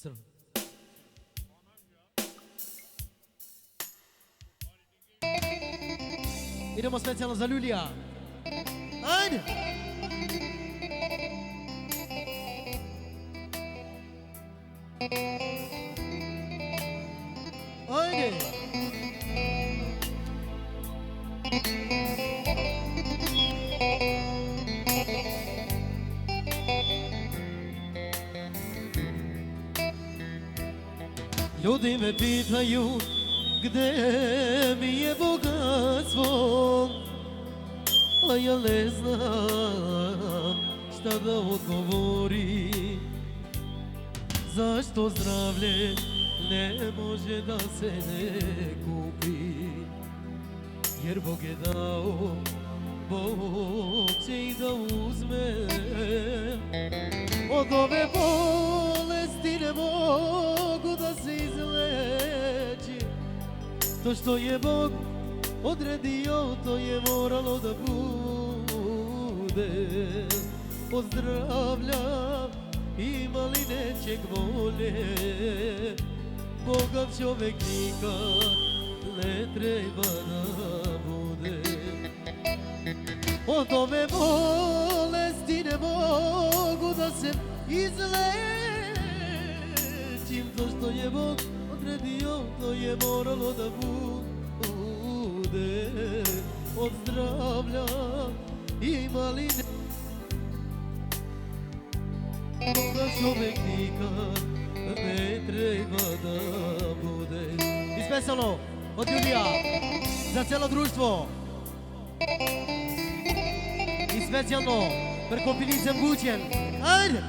Crv. Idemo specijalno za Ljulija. Ajde! Ajde! Ljudi me pitaju gde mi je bogatstvo, a ja ne znam šta da odgovorim. Zašto zdravlje ne može da se ne kupi? Jer Bog je dao, Bog će i da uzme. Od ove bolesti ne mogu da se izleči. To što je Bog odredio, to je moralo da bude. Od zdravlja ima li nečeg bolje? Bogat čovek nikad ne treba da bude. Od ove bolesti ne mogu da se izlečim. To što je Bog odredio, to je moralo da bude. Od zdravlja ima li Boga čovek nikad ne treba da bude. I specijalno od Ljulija za celo društvo. I specijalno preko Pilicem Bućen. Ajde!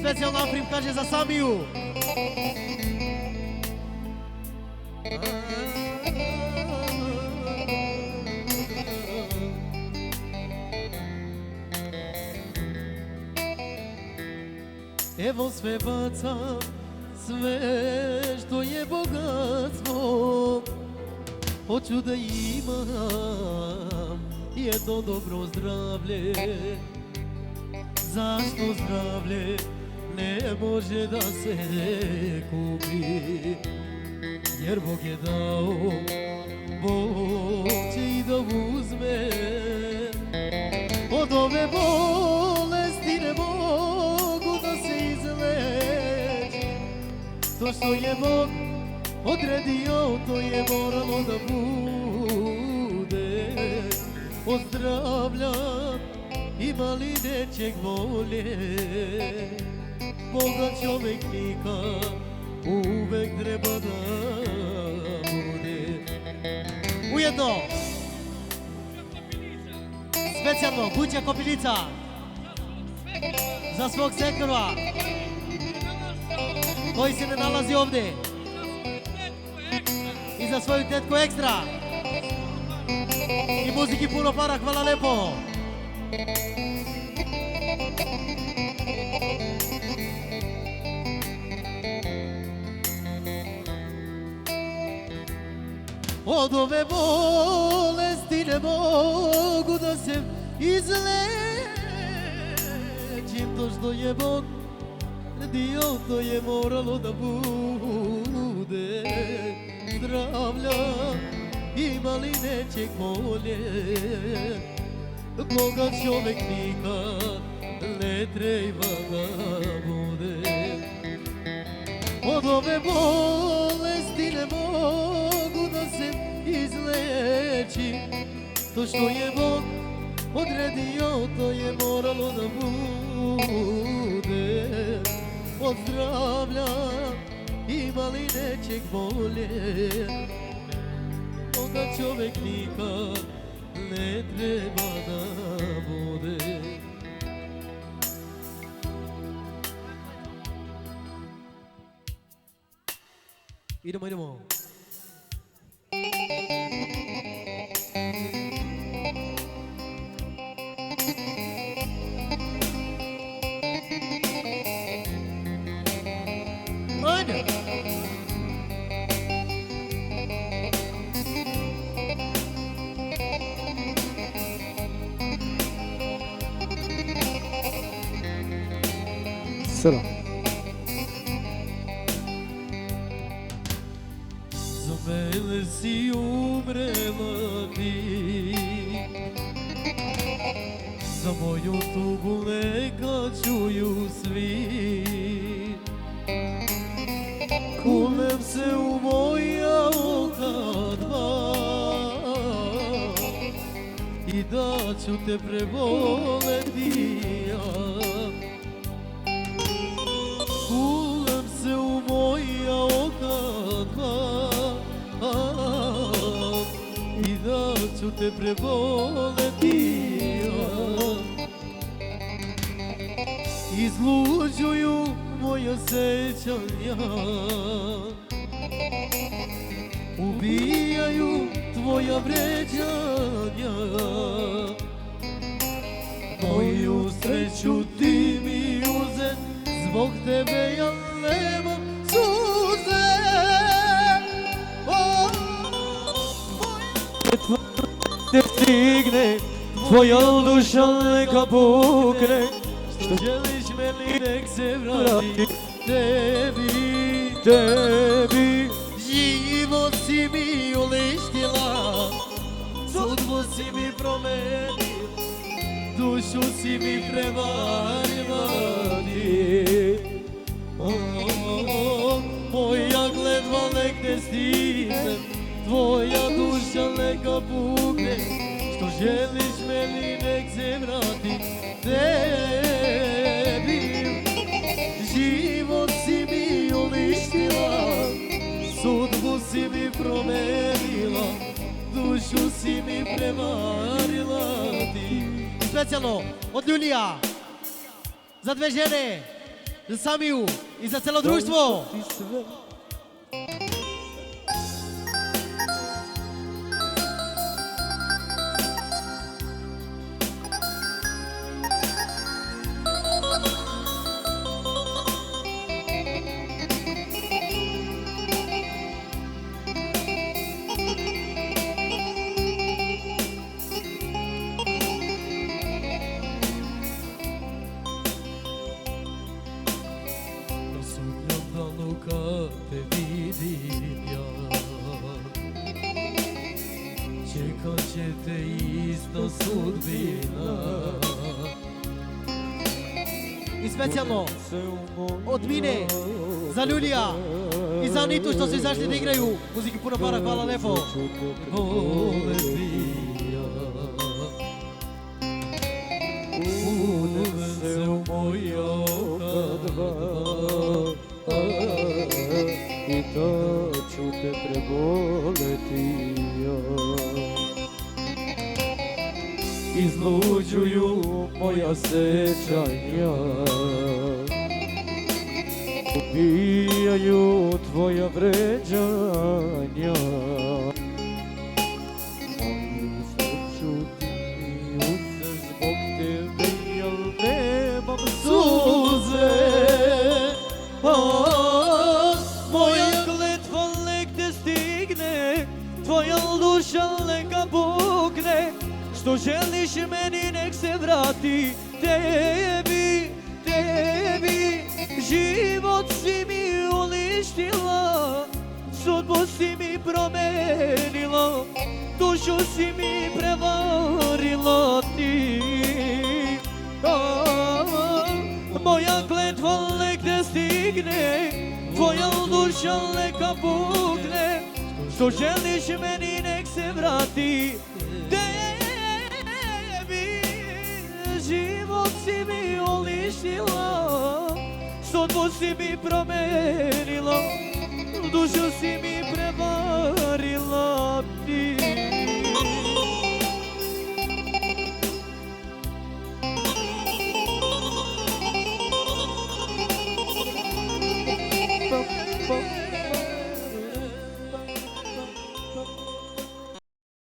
Specijalno Afrim kaže za Samiju. Evo sve bacam, sve što je bogatstvo. Hoću da imam jedno dobro zdravlje. Zašto zdravlje ne može da se kupi? Jer Bog je dao, Bog će i da uzme. Od ove bolesti ne mogu da se izleči. To što je Bog odredio, to je moralo da bude. Od zdravlja ima li nečeg bolje? Boga čovek nikad uvek treba da bude. Ujedno specijalno Kuća Kopilica za svog sektora koji se ne nalazi ovde i za svoju tetku Ekstra i muziki puno para, hvala lepo. Od ove bolesti ne mogu da se izlečim. To što je Bog dio, to je moralo da bude. Zdravlja ima li nečeg bolje? Boga čovek nikad ne treba da bude. Od ove bolesti ne mogu da se izlečim. To što je Bog odredio, to je moralo da bude. Od zdravlja ima li nečeg bolje? Boga čovek nikad ne treba da bude. Idemo, idemo. Ajde! Veselo. Za mene si umrela ti, za moju tugu neka čuju svi. Kunem se u moja oka dva i da ću te prevoleti ja. Kunem se u moja oka dva i da ću te prevoleti ja. Izluđuju moja sećanja, ubijaju tvoja vređanja. Moju sreću ti mi uze, zbog tebe ja nemam suze. Te stigne, tvoja duša neka pukne. Što želiš meni nek se vrati tebi. Život si mi uništila, sudbu si mi promenila, dušu si mi prevarila ti. Moja gledva nek te stigne, tvoja duša neka pukne. Što želiš meni nek se vrati tebi. Život si mi uništila, sudbu si mi promenila, dušu si mi prevarila ti. Specijalno od Ljulija za dve žene, za Samiju i za celo društvo. Kad te vidim ja, čekat će te isto sudbina. I specijalno od mine za Ljulija i za Anitu što su izašli da igraju. Muziki puno para, hvala lepo. Kunem se u moja oka dva I da ću te preboleti ja. Izluđuju moja sećanja, ubijaju tvoja vređanja. Moju sreću ti mi uze, zbog tebe jel nemam suze. Moja Kletva nek te stigne, tvoja duša neka pukne. Što želiš meni nek se vrati tebi. Život si mi uništila, sudbu si mi promenila, dušu si mi prevarila ti. Moja kletva nek te stigne, tvoja duša neka pukne. Što želiš meni nek se vrati tebi. Život si mi uništila, sudbu si mi promenila,